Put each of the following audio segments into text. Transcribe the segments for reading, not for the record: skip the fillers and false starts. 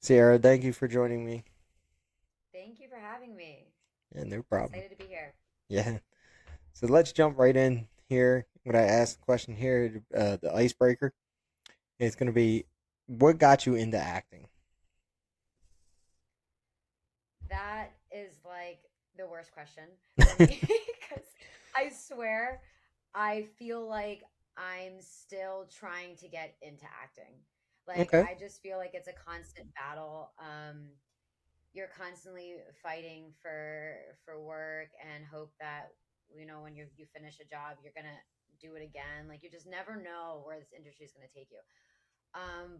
Sierra, thank you for joining me. Thank you for having me. Yeah, no problem. Excited to be here. Yeah. So let's jump right in here. When I ask the question here, the icebreaker, it's going to be, what got you into acting? That is like the worst question for me because I swear I feel like I'm still trying to get into acting. Like Okay. I just feel like it's a constant battle. You're constantly fighting for work and hope that when you finish a job you're gonna do it again. Like you just never know where this industry is gonna take you.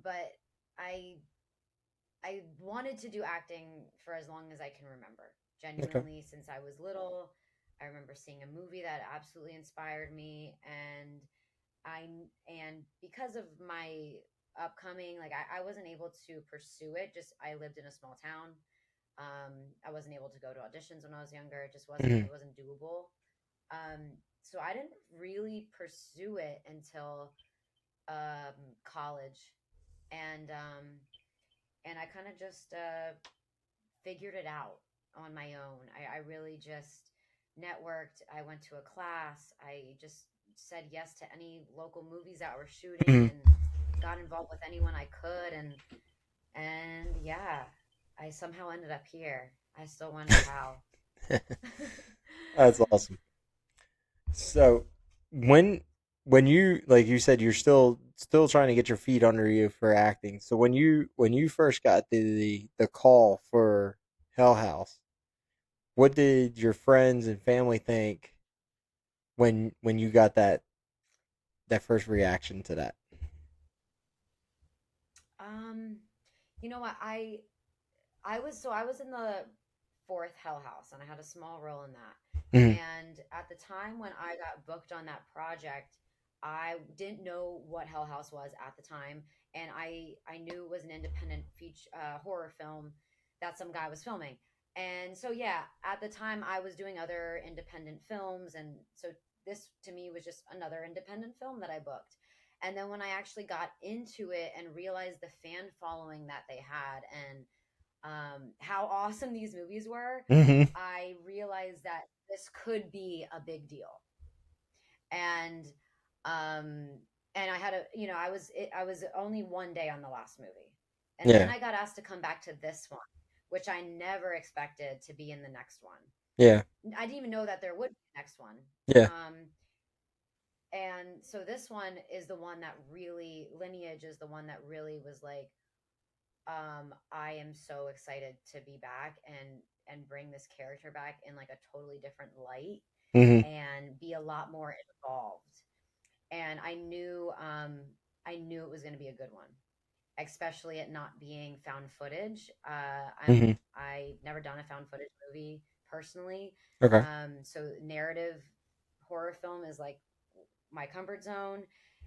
But I I wanted to do acting for as long as I can remember. Okay. Genuinely, since I was little, I remember seeing a movie that absolutely inspired me, I and because of my upcoming, like I wasn't able to pursue it. Just I lived in a small town. I wasn't able to go to auditions when I was younger. It just wasn't Hmm. it wasn't doable. So I didn't really pursue it until college, and um, and I kind of just figured it out on my own. I really just networked. I went to a class. I just said yes to any local movies that were shooting Hmm. and got involved with anyone I could and yeah, I somehow ended up here. I still wonder how. That's awesome. So when when you like you said you're still trying to get your feet under you for acting. So when you first got the call for Hell House, what did your friends and family think when you got that first reaction to that? um, you know what? I was in the fourth Hell House and I had a small role in that. Hmm. And at the time when I got booked on that project, I didn't know what Hell House was at the time, and I knew it was an independent feature horror film that some guy was filming. And so yeah, at the time I was doing other independent films, and so this to me was just another independent film that I booked. And then when I actually got into it and realized the fan following that they had and how awesome these movies were, Hmm. I realized that this could be a big deal. And um, and I had I was only one day on the last movie, and then Yeah. I got asked to come back to this one, which I never expected to be in the next one. Yeah. I didn't even know that there would be a next one. Yeah. Um, and so this one is the one that really Lineage is the one that really was like, I am so excited to be back and bring this character back in like a totally different light Hmm. and be a lot more involved. And I knew it was going to be a good one, especially it not being found footage. Hmm. I've never done a found footage movie personally, Okay. so narrative horror film is like my comfort zone,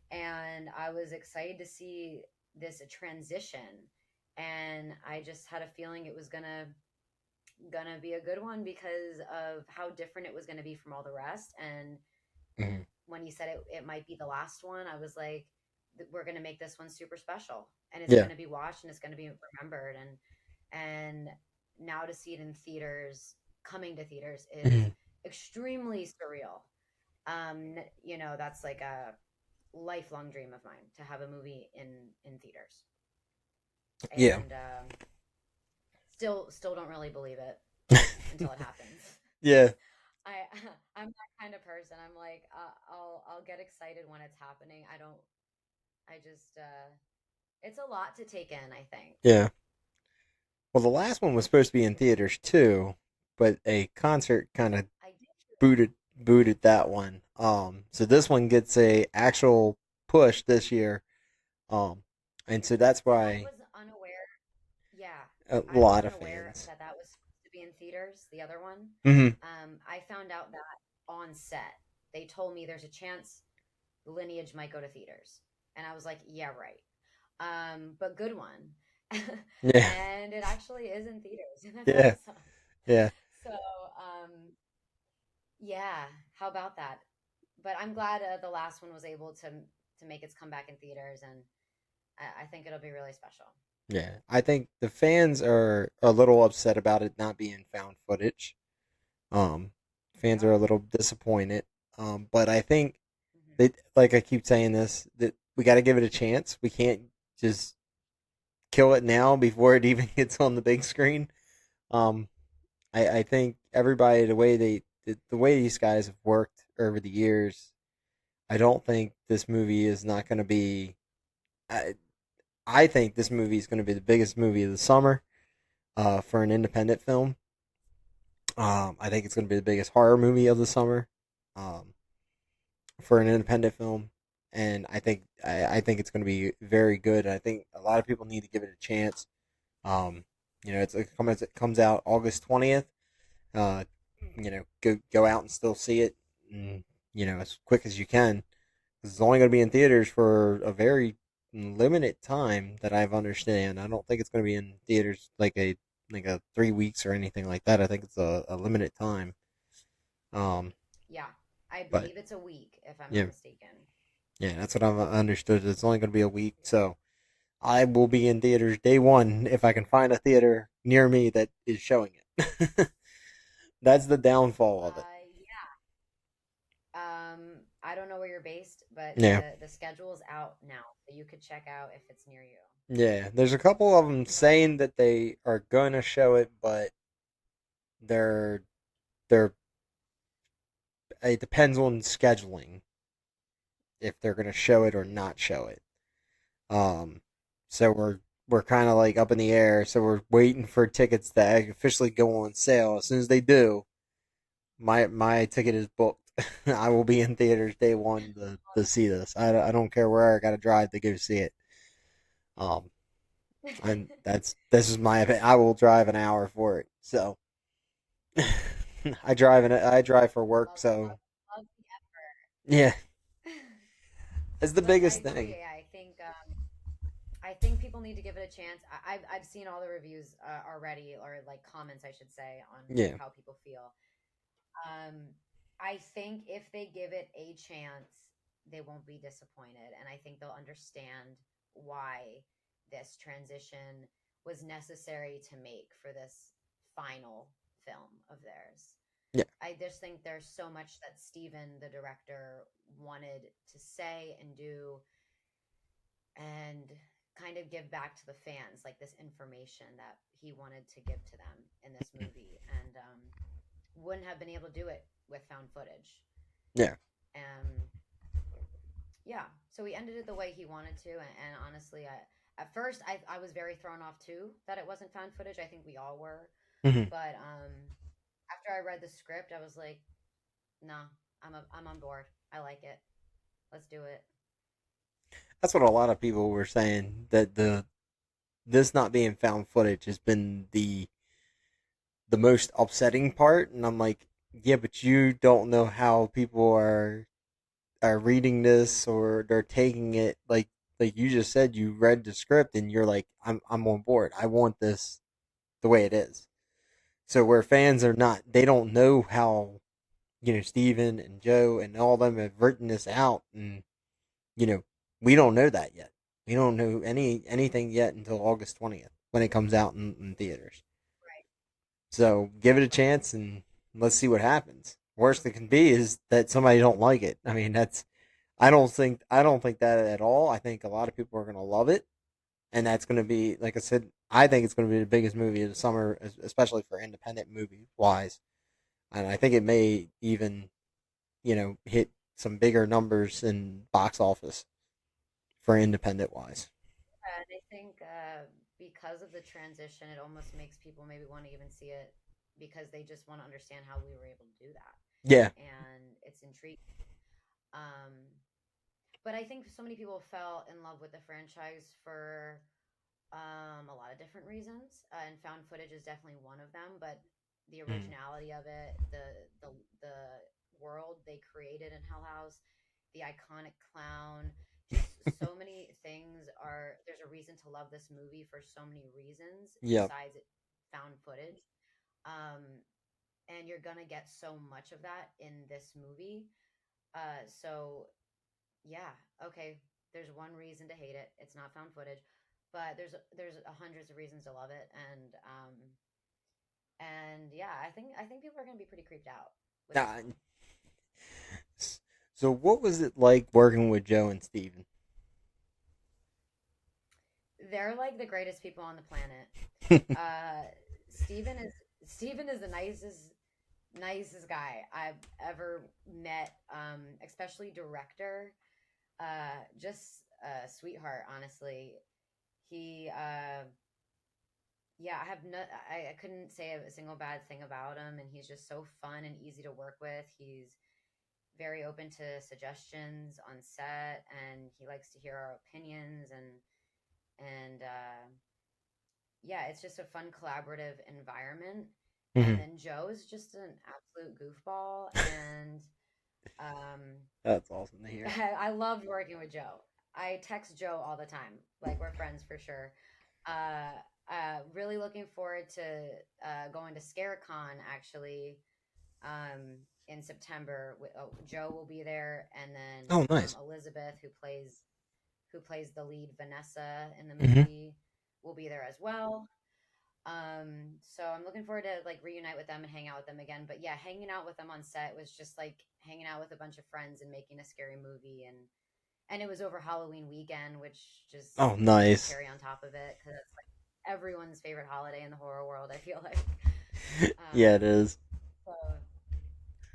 and I was excited to see this transition, and I just had a feeling it was gonna be a good one because of how different it was gonna be from all the rest. And Hmm. when he said it might be the last one, I was like, we're gonna make this one super special, and it's Yeah. gonna be watched and it's gonna be remembered. And now to see it in theaters, coming to theaters, is Hmm. extremely surreal. That's like a lifelong dream of mine to have a movie in theaters, Yeah. and still don't really believe it until it happens. Yeah. I I'm that kind of person. I'm like, I'll get excited when it's happening. I don't. I just it's a lot to take in, I think. Yeah. Well, the last one was supposed to be in theaters too, but a concert kind of I did hear that. booted that one. So this one gets a actual push this year. Um, and so that's I why was unaware. Yeah, a I lot wasn't of aware fans. that that was supposed to be in theaters. The other one, Hmm. I found out that on set. They told me there's a chance Lineage might go to theaters, and I was like, yeah, right. But good one, Yeah. and it actually is in theaters, and that's Yeah. awesome. Yeah. So, yeah, how about that? But I'm glad the last one was able to make its comeback in theaters, and I think it'll be really special. Yeah, I think the fans are a little upset about it not being found footage. Um, Fans are a Oh. little disappointed. But I think Hmm. that, like I keep saying this, that we got to give it a chance. We can't just kill it now before it even gets on the big screen. Um, I think everybody, the way these guys have worked over the years, I don't think this movie is not going to be. I, I think this movie is going to be the biggest movie of the summer for an independent film. I think it's going to be the biggest horror movie of the summer um, for an independent film, and I think it's going to be very good. I think a lot of people need to give it a chance. Um, it comes out August 20th. Uh, go out and still see it, and, as quick as you can. 'Cause it's only going to be in theaters for a very limited time that I've understand. I don't think it's going to be in theaters like a 3 weeks or anything like that. I think it's a limited time. Um, Yeah, I but believe it's a week, if I'm not yeah, mistaken. yeah, that's what I've understood. It's only going to be a week, so I will be in theaters day one if I can find a theater near me that is showing it. That's the downfall of it. I don't know where you're based, but Yeah, the schedule's out now, so you could check out if it's near you. yeah. There's a couple of them saying that they are gonna show it, but they're they're it depends on scheduling if they're gonna show it or not show it. Um, so we're kind of like up in the air. So we're waiting for tickets to officially go on sale. As soon as they do, my ticket is booked. I will be in theaters day one to see this. I don't care where I got to drive to go see it. Um, and this is my I will drive an hour for it. So I drive for work. Love, So love, love the yeah, effort. it's the But I biggest agree. thing. I think people need to give it a chance. I've seen all the reviews already, or like comments, I should say, on Yeah, how people feel. I think if they give it a chance, they won't be disappointed, and I think they'll understand why this transition was necessary to make for this final film of theirs. yeah, I just think there's so much that Steven, the director, wanted to say and do and kind of give back to the fans, like this information that he wanted to give to them in this movie. And wouldn't have been able to do it with found footage. yeah. And yeah, so he ended it the way he wanted to. And honestly, at first, I was very thrown off too that it wasn't found footage. I think we all were. Hmm. But after I read the script, I was like, no, I'm on board. I like it. Let's do it. That's what a lot of people were saying that the this not being found footage has been the most upsetting part, and I'm like, yeah, but you don't know how people are reading this or they're taking it like you just said. You read the script and you're like, I'm on board. I want this the way it is. So where fans are not, they don't know how Steven and Joe and all of them have written this out, and you know we don't know that yet. We don't know anything yet until August 20th when it comes out in theaters. Right. So give it a chance and let's see what happens. Worst that can be is that somebody don't like it. I mean, that's I don't think that at all. I think a lot of people are going to love it, and that's going to be like I said. I think it's going to be the biggest movie of the summer, especially for independent movie wise. And I think it may even hit some bigger numbers in box office for independent wise. And I think because of the transition, it almost makes people maybe want to even see it because they just want to understand how we were able to do that. Yeah. And it's intriguing. Um, but I think so many people fell in love with the franchise for a lot of different reasons, and found footage is definitely one of them. But the Mm. originality of it, the world they created in Hell House, the iconic clown, just so many things are. There's a reason to love this movie for so many reasons Yep. besides it found footage. Um, and you're gonna get so much of that in this movie. So yeah, okay. There's one reason to hate it. It's not found footage, but there's hundreds of reasons to love it, and yeah, I think people are gonna be pretty creeped out with this Nah, one. so what was it like working with Joe and Steven? They're like the greatest people on the planet. Uh, Steven is Steven is the nicest guy I've ever met. Especially director. Just a sweetheart, honestly. He yeah, I have no I couldn't say a single bad thing about him, and he's just so fun and easy to work with. He's very open to suggestions on set, and he likes to hear our opinions, and yeah, it's just a fun collaborative environment. And Mhm. then Joe is just an absolute goofball, and um, That's awesome to hear. I loved working with Joe. I text Joe all the time, like we're friends for sure. Uh, really looking forward to going to ScareCon actually in September. Joe will be there, and then Oh, nice. Elizabeth, who plays the lead Vanessa in the Hmm. movie, will be there as well. So I'm looking forward to like reunite with them and hang out with them again. But yeah, hanging out with them on set was just like hanging out with a bunch of friends and making a scary movie, and it was over Halloween weekend, which just Oh, was the nice. cherry on top of it because it's like everyone's favorite holiday in the horror world. I feel like. Yeah, Um, it is. so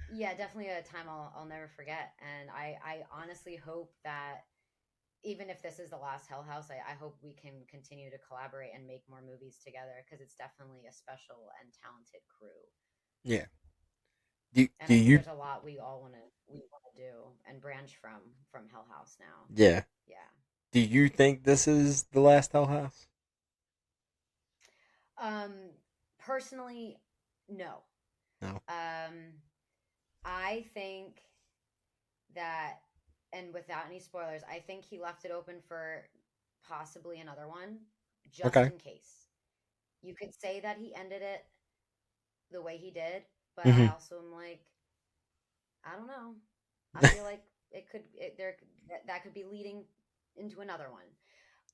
yeah, definitely a time I'll never forget, and I honestly hope that even if this is the last Hell House, I hope we can continue to collaborate and make more movies together because it's definitely a special and talented crew. Yeah. Do And I think you? there's a lot we want to do and branch from Hell House now. Yeah. Yeah. Do you think this is the last Hell House? Um, personally, no. No. Um, I think that, and without any spoilers, I think he left it open for possibly another one, just Okay. in case. You could say that he ended it the way he did, but I Hmm. also am like, I don't know. I feel like it could it, there that could be leading into another one,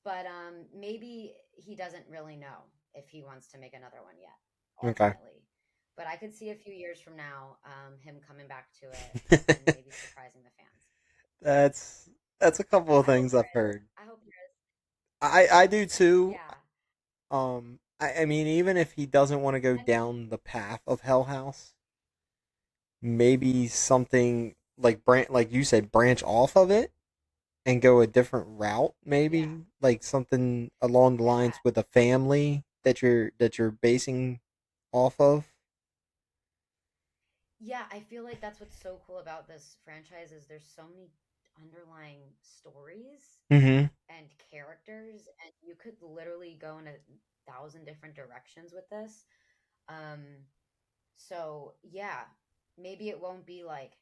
but maybe he doesn't really know if he wants to make another one yet. Okay. Ultimately, but I could see a few years from now him coming back to it and maybe surprising the fans. that's that's a couple of I hope things there I've is. heard. I hope there is. I do too. Yeah, I mean, even if he doesn't want to go and down the path of Hell House, maybe something like like you said, branch off of it and go a different route. yeah, Maybe like something along the lines that with a family that you're basing off of. yeah, I feel like that's what's so cool about this franchise is there's so many underlying stories Mm-hmm. and characters, and you could literally go in a thousand different directions with this. Um, so yeah, maybe it won't be like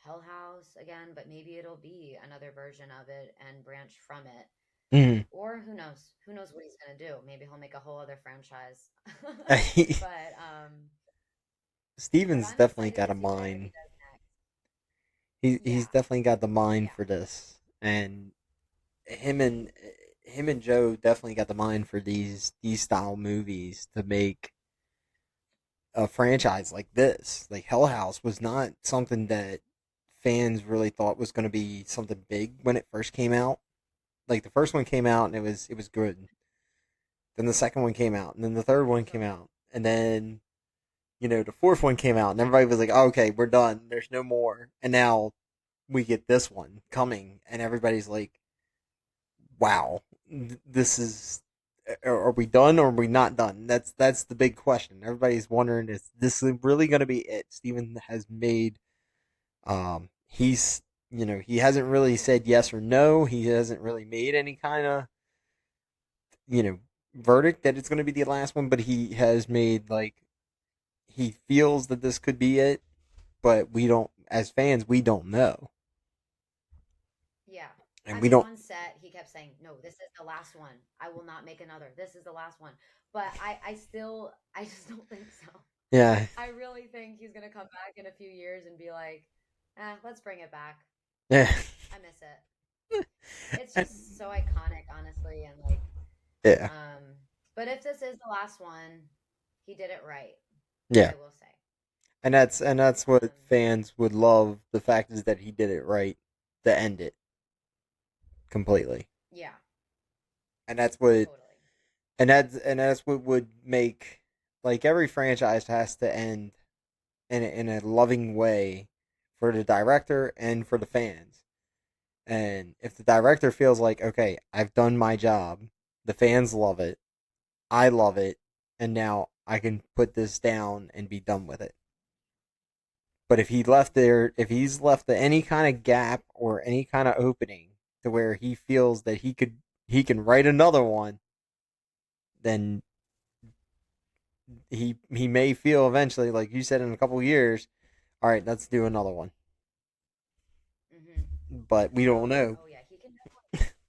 Hell House again, but maybe it'll be another version of it and branch from it. Mm-hmm. Or who knows? Who knows what he's gonna do? Maybe he'll make a whole other franchise. but but Steven's I'm definitely excited got to a see whatever he mind. does next. He's Yeah, definitely got the mind yeah, for this, and him and him and Joe definitely got the mind for these style movies to make a franchise like this. Like Hell House was not something that fans really thought was going to be something big when it first came out. Like the first one came out and it was good. Then the second one came out, and then the third one came absolutely. out, and then the fourth one came out, and everybody was like, oh, "Okay, we're done. There's no more." And now we get this one coming, and everybody's like, "Wow, this is." Are we done or are we not done? That's the big question. Everybody's wondering: is this really going to be it? Steven has made he's he hasn't really said yes or no. He hasn't really made any kind of you know verdict that it's going to be the last one, but he has made like he feels that this could be it, but we don't as fans we don't know, Yeah. and I we mean, don't. on set, he kept saying, "No, this is the last one. I will not make another. This is the last one." But I just don't think so. Yeah. I really think he's gonna come back in a few years and be like, let's bring it back. Yeah. I miss it. It's just so iconic, honestly, and like Yeah. Um, but if this is the last one, he did it right. Yeah. I will say. And that's what Um, fans would love. The fact is that he did it right to end it completely. yeah, And that's what totally. and that's what would make, like, every franchise has to end in a loving way for the director and for the fans. And if the director feels like, okay, I've done my job, the fans love it, I love it, and now I can put this down and be done with it. But if he's left any kind of gap or any kind of opening to where he feels that he can write another one, then he may feel eventually, like you said, in a couple of years, all right, let's do another one. Hmm. But we don't know. Oh yeah,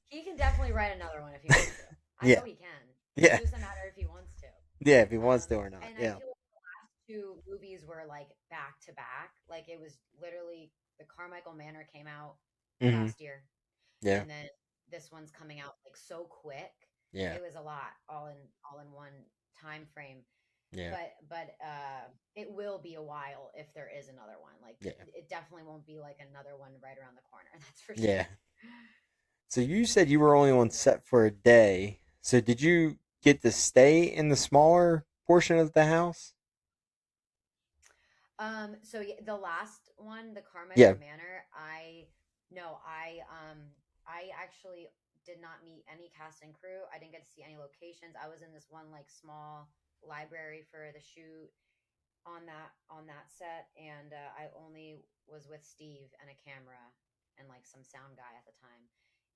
he can definitely write another one if he wants to. I Yeah, know he can. It's yeah, just a matter if he wants to. yeah. If he wants to or not, And I yeah. feel like the last two movies were like back to back. Like it was literally the Carmichael Manor came out Hmm. last year, Yeah, and then this one's coming out like so quick. yeah, It was a lot all in one time frame. yeah, But it will be a while if there is another one. Like yeah, it definitely won't be like another one right around the corner. That's for yeah. sure. So you said you were only on set for a day. So did you get to stay in the smaller portion of the house? So yeah, the last one, the Carmichael Yeah. Manor, I no, I actually did not meet any cast and crew. I didn't get to see any locations. I was in this one like small library for the shoot on that set, and I only was with Steve and a camera and like some sound guy at the time,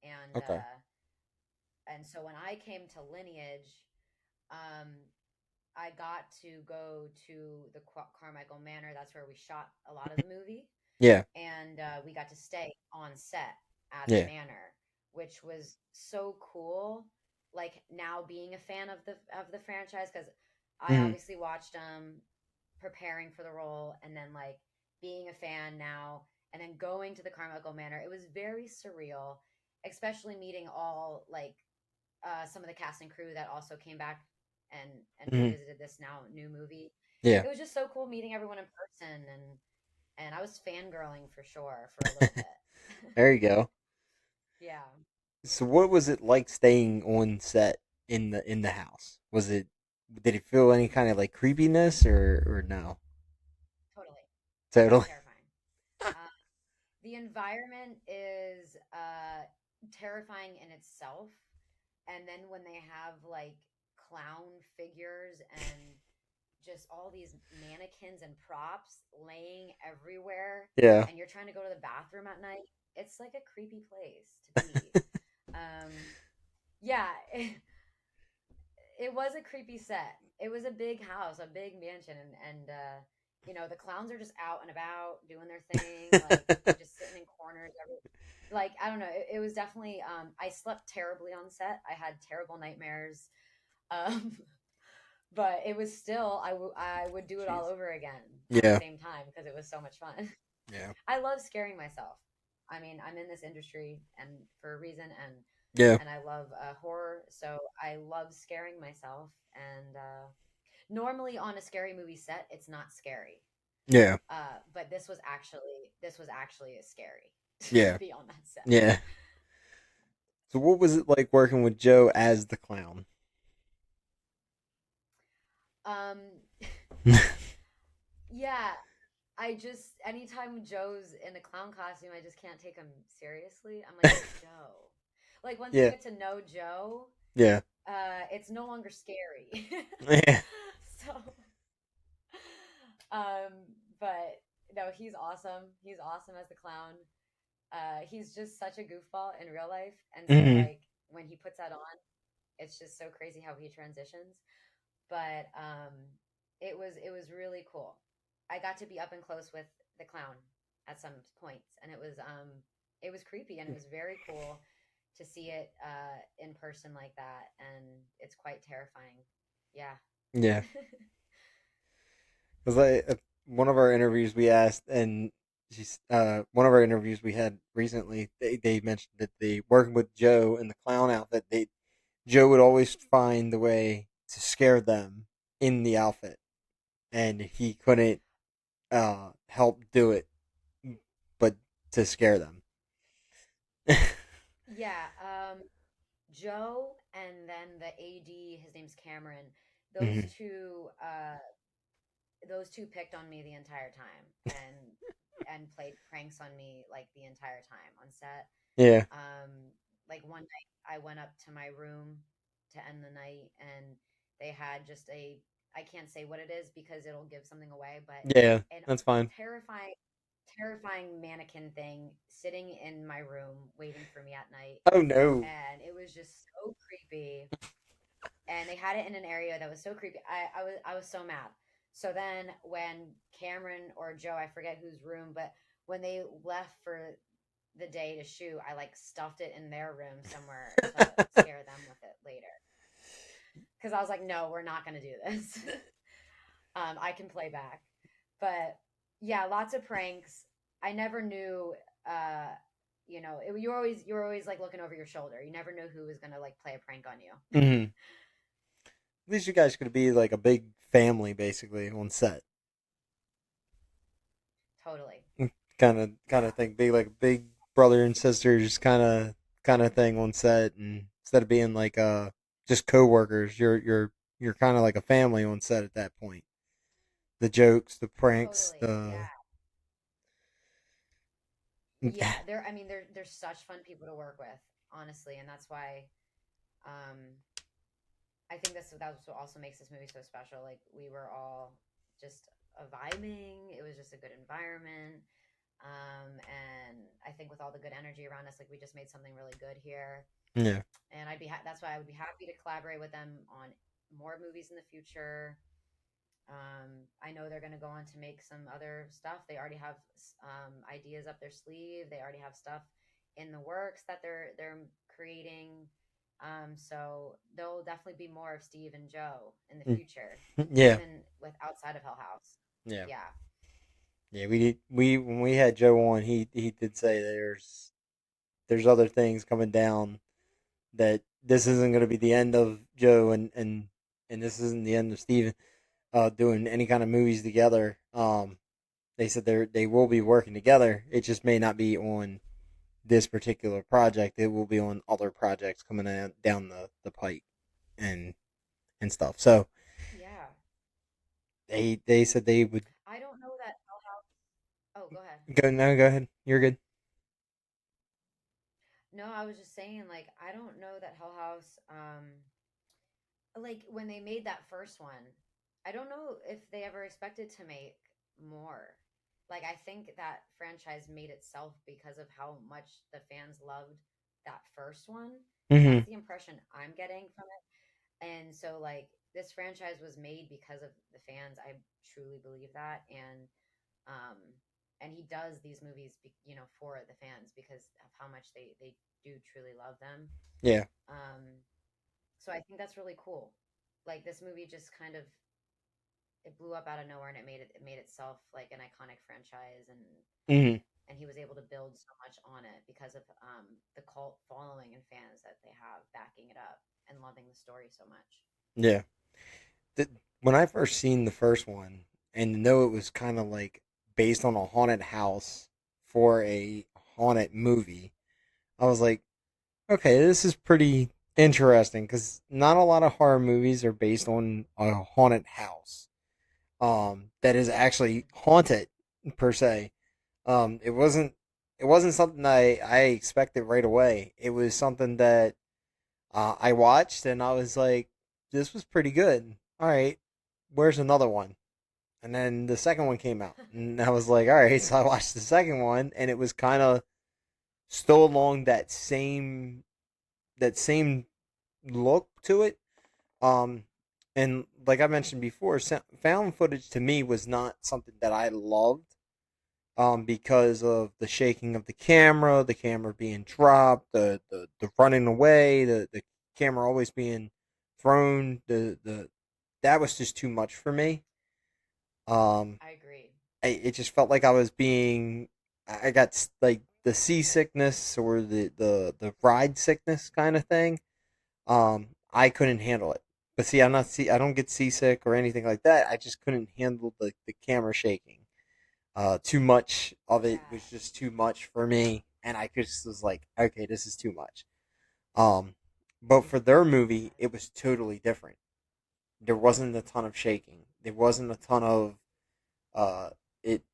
and Okay. uh, and so when I came to Lineage, um, I got to go to the Carmichael Manor. That's where we shot a lot of the movie, Yeah. and we got to stay on set at the Yeah. manor, which was so cool. Like now being a fan of the franchise, because I Hmm. obviously watched preparing for the role, and then like being a fan now, and then going to the Carmichael Manor. It was very surreal, especially meeting all like some of the cast and crew that also came back and Hmm. revisited this now new movie. Yeah. It was just so cool meeting everyone in person, and I was fangirling for sure for a little bit. There you go. Yeah, So what was it like staying on set in the house? Was it did it feel any kind of like creepiness or no? totally, totally Totally. terrifying. Uh, the environment is terrifying in itself, and then when they have like clown figures and just all these mannequins and props laying everywhere, Yeah. and you're trying to go to the bathroom at night, it's like a creepy place to be. Yeah, it was a creepy set. It was a big house, a big mansion, and you know the clowns are just out and about doing their thing, like just sitting in corners. Like I don't know, it was definitely. I slept terribly on set. I had terrible nightmares. Um, but it was still I would do it all Jeez. over again at the Yeah. same time because it was so much fun. Yeah. I love scaring myself. I mean, I'm in this industry and for a reason, Yeah. and I love horror, so I love scaring myself. And normally on a scary movie set, it's not scary, Yeah. but this was actually scary to Yeah. be on that set. Yeah. So what was it like working with Joe as the clown? Um, yeah, I just anytime Joe's in a clown costume, I just can't take him seriously. I'm like, it's Joe. Like once you Yeah. get to know Joe, Yeah. it's no longer scary. Yeah. So, um, but no, he's awesome. He's awesome as the clown. He's just such a goofball in real life, and so Hmm. like when he puts that on, it's just so crazy how he transitions. But it was really cool. I got to be up and close with the clown at some points, and it was creepy and it was very cool to see it in person like that, and it's quite terrifying. Yeah. Yeah. Because one of our interviews we asked, and one of our interviews we had recently, they mentioned that they working with Joe in the clown outfit. Joe would always find the way to scare them in the outfit, and he couldn't help do it, but to scare them. Yeah, Joe and then the AD, his name's Cameron. Those Mhm. two, those two picked on me the entire time and played pranks on me like the entire time on set. Yeah, Like one night I went up to my room to end the night and they had just a I can't say what it is because it'll give something away, but yeah, an that's fine. terrifying terrifying mannequin thing sitting in my room waiting for me at night Oh no. and it was just so creepy and they had it in an area that was so creepy. I was so mad. So then when Cameron or Joe, I forget whose room, but when they left for the day to shoot, I like stuffed it in their room somewhere to scare them with it later. Because I was like, no, we're not going to do this. I can play back, but yeah, lots of pranks. I never knew. You're always like looking over your shoulder. You never knew who was gonna like play a prank on you. Mhm. At least you guys could be like a big family, basically, on set. Totally. Kind of Yeah. thing. Be like a big brother and sisters kind of thing on set, and instead of being like just coworkers, you're kind of like a family on set at that point. The jokes, the pranks, Totally. the Yeah. Yeah. They're such fun people to work with, honestly, and that's why um I think that's what also makes this movie so special. Like we were all just vibing. It was just a good environment. And I think with all the good energy around us, like we just made something really good here. yeah, And that's why I would be happy to collaborate with them on more movies in the future. I know they're going to go on to make some other stuff. They already have ideas up their sleeve. They already have stuff in the works that they're creating. So there'll definitely be more of Steve and Joe in the Mm. future, yeah, even with outside of Hell House. yeah, Yeah, yeah. We when we had Joe on, he did say there's other things coming down, that this isn't going to be the end of Joe, and this isn't the end of Steven doing any kind of movies together. They said they will be working together. It just may not be on this particular project. It will be on other projects coming down the pike and stuff. So yeah. they said they would I don't know that Hell House. Oh, go ahead. go. No, go ahead. You're good. No, I was just saying, like, I don't know that Hell House, like, when they made that first one, I don't know if they ever expected to make more. Like, I think that franchise made itself because of how much the fans loved that first one. Hmm. That's the impression I'm getting from it. And so, like, this franchise was made because of the fans. I truly believe that. Um, and he does these movies, for the fans because of how much they do truly love them. Yeah. Um, so I think that's really cool. Like this movie just kind of it blew up out of nowhere and it made itself like an iconic franchise Hmm. and he was able to build so much on it because of the cult following and fans that they have backing it up and loving the story so much. Yeah. The, when I first seen the first one, and to know it was kind of like based on a haunted house for a haunted movie, I was like, okay, this is pretty interesting because not a lot of horror movies are based on a haunted house. That is actually haunted per se. It wasn't something I expected right away. It was something that I watched and I was like, this was pretty good. All right, where's another one? And then the second one came out, and I was like, all right. So I watched the second one, and it was kind of still along that same look to it. Um, and like I mentioned before, found footage to me was not something that I loved. Because of the shaking of the camera being dropped, the running away, the camera always being thrown, the that was just too much for me. Um, I agree. it just felt like I was being, I got like the seasickness or the ride sickness kind of thing. I couldn't handle it. But see, I don't get seasick or anything like that. I just couldn't handle the camera shaking. Too much of it Yeah. was just too much for me, and I just was like, okay, this is too much. Um, but for their movie, it was totally different. There wasn't a ton of shaking. There wasn't a ton of uh,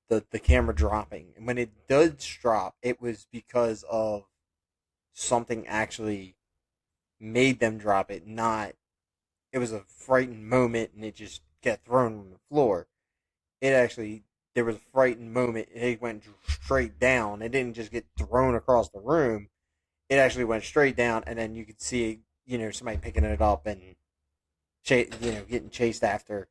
the camera dropping. And when it does drop, it was because of something actually made them drop it. Not it was a frightened moment and it just got thrown on the floor. It actually there was a frightened moment. It went straight down. It didn't just get thrown across the room. It actually went straight down, and then you could see somebody picking it up and getting chased after.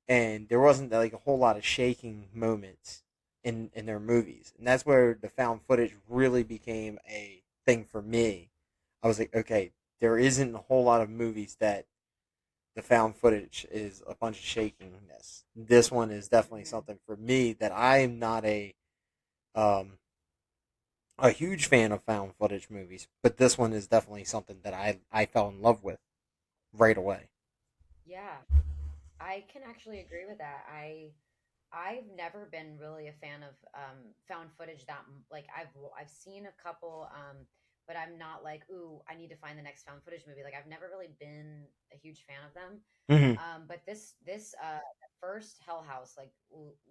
And there wasn't like a whole lot of shaking moments in their movies, and that's where the found footage really became a thing for me. I was like, okay, there isn't a whole lot of movies that the found footage is a bunch of shakiness. This one is definitely Hmm. something for me that I am not um, a huge fan of found footage movies, but this one is definitely something that I fell in love with right away. Yeah, I can actually agree with that. I've never been really a fan of found footage like I've seen a couple, but I'm not like, ooh, I need to find the next found footage movie. Like I've never really been a huge fan of them. Hmm. But this first Hell House like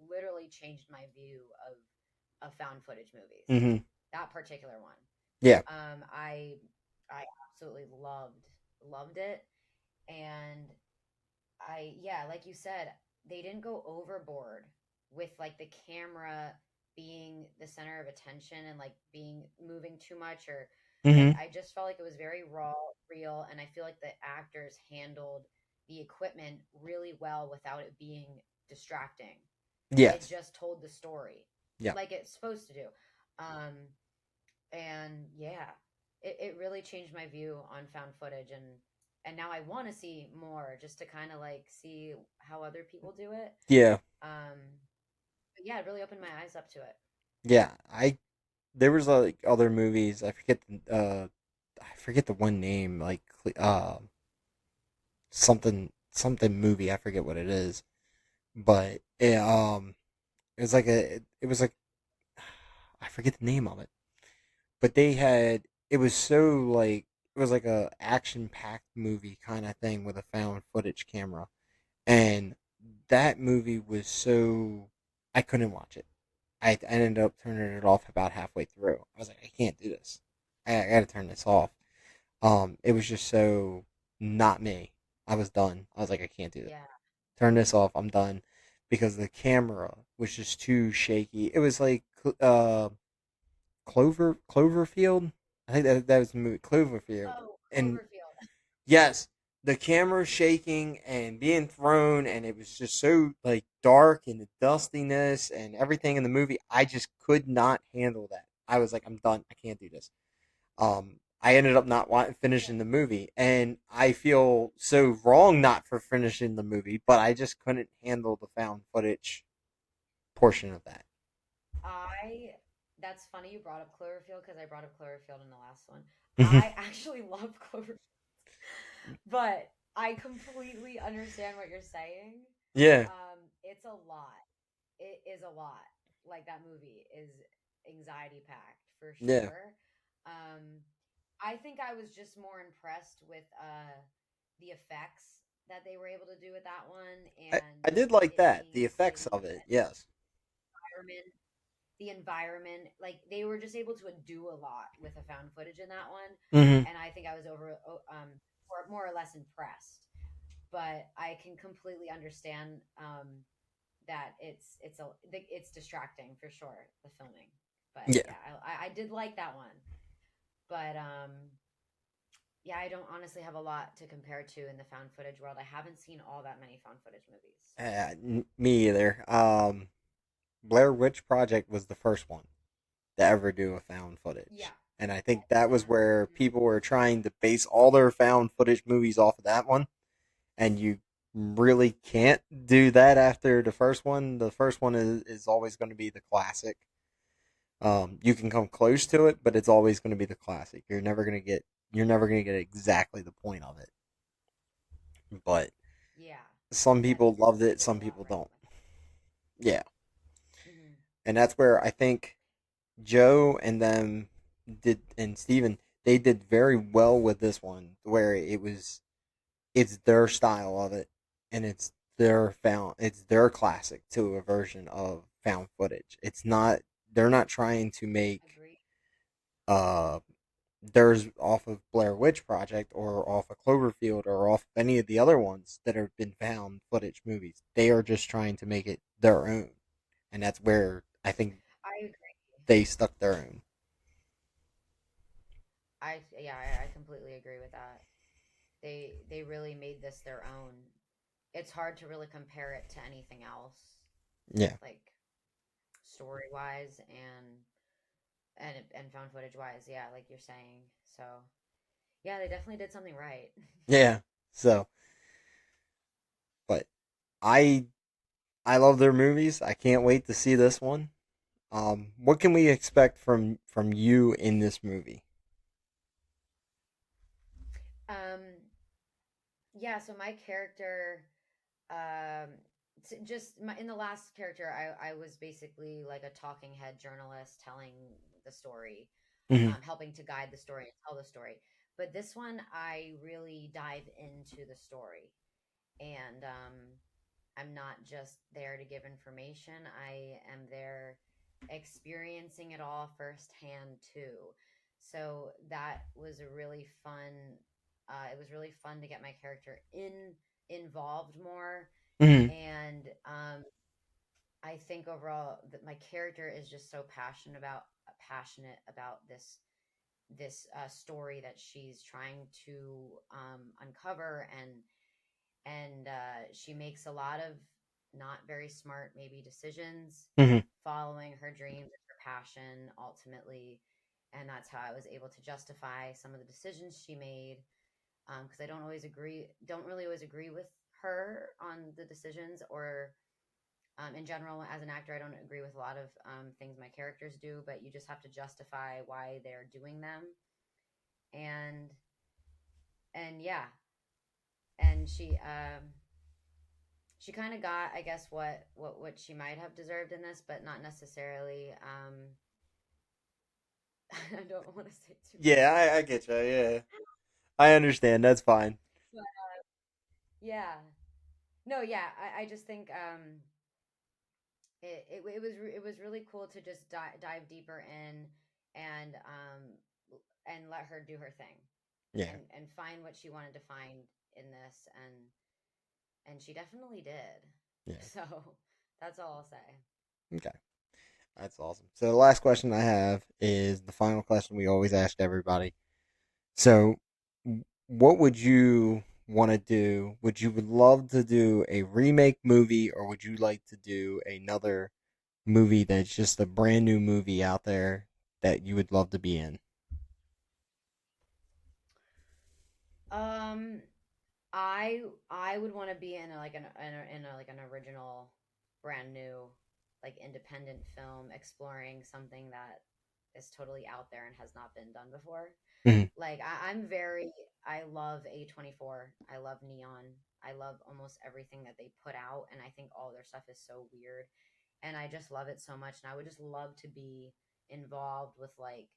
literally changed my view of found footage movies. Hmm. That particular one. Yeah. I absolutely loved it, and yeah, like you said, they didn't go overboard with like the camera being the center of attention and like being moving too much, or like Hmm. I just felt like it was very raw, real, and I feel like the actors handled the equipment really well without it being distracting. It Yes. just told the story Yeah. like it's supposed to do. Um, and yeah, it really changed my view on found footage, and now I want to see more just to kind of like see how other people do it. Yeah. um but yeah, it really opened my eyes up to it. Yeah. I there was like other movies. I forget the one name like something movie. I forget what it is, but it was like it was like I forget the name of it. But they had it was so like it was like a action packed movie kind of thing with a found footage camera, and that movie was so I couldn't watch it. I ended up turning it off about halfway through. I was like, I can't do this. I got to turn this off. It was just so not me. I was done. I was like, I can't do this. Yeah. Turn this off. I'm done because the camera was just too shaky. It was like Cloverfield. I think that was the movie Cloverfield. Oh, And Cloverfield. yes, the camera shaking and being thrown, and it was just so like dark and the dustiness and everything in the movie. I just could not handle that. I was like, I'm done. I can't do this. I ended up not Yeah. finishing the movie, and I feel so wrong not for finishing the movie, but I just couldn't handle the found footage portion of that. I That's funny you brought up Cloverfield because I brought up Cloverfield in the last one. Hmm. I actually love Cloverfield, but I completely understand what you're saying. Yeah, It's a lot. It is a lot. Like that movie is anxiety packed for yeah. sure. Um, I think I was just more impressed with the effects that they were able to do with that one, and I did like it that. being The a effects city of it, yes. environment. The environment, like they were just able to do a lot with the found footage in that one, Hmm. and I think I was or more or less impressed. But I can completely understand that it's distracting for sure, the filming. But Yeah, yeah, I did like that one. But yeah, I don't honestly have a lot to compare to in the found footage world. I haven't seen all that many found footage movies. So me either. Blair Witch Project was the first one to ever do a found footage. yeah, And I think that's that was one. where Hmm. people were trying to base all their found footage movies off of that one. And you really can't do that after the first one. The first one is always going to be the classic. You can come close to it, but it's always going to be the classic. You're never going to get exactly the point of it. But Yeah. some Yeah, people loved they it, did a some lot people right don't. with Yeah. that. And that's where I think Joe and them did, and Steven, they did very well with this one, where it's their style of it, and it's their classic to a version of found footage. It's not, they're not trying to make Agree. uh theirs off of Blair Witch Project or off of Cloverfield or off any of the other ones that have been found footage movies. They are just trying to make it their own, and that's where I think I agree. they stuck their own. I completely agree with that. They really made this their own. It's hard to really compare it to anything else, Yeah, like story wise and found footage wise. Yeah, like you're saying. So yeah, they definitely did something right. yeah. So, but I I love their movies. I can't wait to see this one. What can we expect from you in this movie? um, yeah. So my character, um, in the last character, I was basically like a talking head journalist telling the story, Hmm. helping to guide the story and tell the story. But this one, I really dive into the story, and I'm not just there to give information. I am there experiencing it all firsthand too. So that was a really fun. It was really fun to get my character involved more, Hmm. and I think overall that my character is just so passionate about this story that she's trying to uncover, and she makes a lot of not very smart maybe decisions, Hmm. following her dreams and her passion ultimately, and that's how I was able to justify some of the decisions she made, because I don't really always agree with her on the decisions, or in general, as an actor, I don't agree with a lot of things my characters do, but you just have to justify why they're doing them. And and yeah, and she kind of got, I guess, what she might have deserved in this, but not necessarily. I don't want to say too Yeah, much, I get you. Yeah, I understand. That's fine. but yeah, no, yeah, I just think it was really cool to just dive deeper in, and let her do her thing, Yeah, and find what she wanted to find in this, and she definitely did. yeah. So that's all I'll say. Okay, that's awesome. So the last question I have is the final question we always ask everybody. So, what would you want to do? Would you would love to do a remake movie, or would you like to do another movie that's just a brand new movie out there that you would love to be in? Um, I would want to be in like an original, brand new, like independent film exploring something that is totally out there and has not been done before. Hmm. Like I love A24. I love Neon. I love almost everything that they put out, and I think all their stuff is so weird, and I just love it so much. And I would just love to be involved with like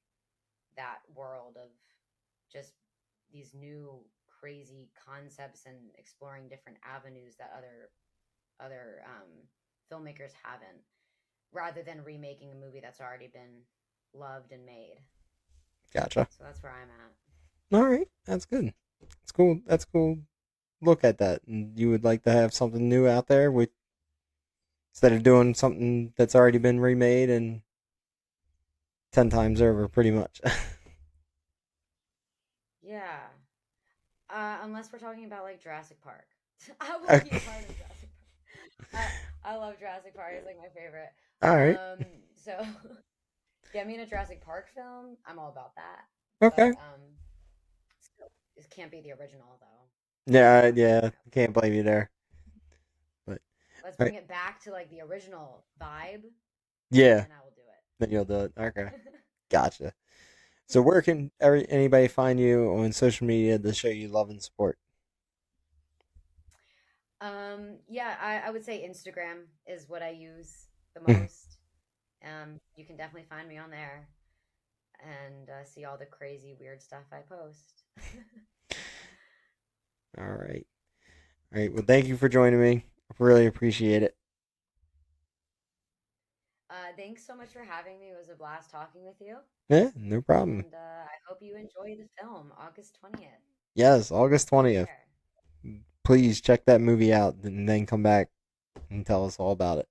that world of just these new crazy concepts and exploring different avenues that other filmmakers haven't, rather than remaking a movie that's already been loved and made. Gotcha. So that's where I'm at. All right, that's good. That's cool. That's cool. Look at that, and you would like to have something new out there with instead of doing something that's already been remade and 10 times over, pretty much. Yeah. Unless we're talking about like Jurassic Park. I will be a Okay. part of Jurassic Park. I love Jurassic Park. It's like my favorite. All right. So get me in a Jurassic Park film. I'm all about that. But Okay. still, it can't be the original though. Yeah, Not yeah. gonna Can't blame you there. But Let's all right. bring it back to like the original vibe, Yeah. and I will do Then you'll do it. Okay. it. Gotcha. So where can anybody find you on social media to show you love and support? Yeah, I would say Instagram is what I use the most. You can definitely find me on there and see all the crazy, weird stuff I post. All right. All right. Well, thank you for joining me. I really appreciate it. Thanks so much for having me. It was a blast talking with you. Yeah, no problem. And I hope you enjoy the film, August 20th. Yes, August Take 20th. care. Please check that movie out and then come back and tell us all about it.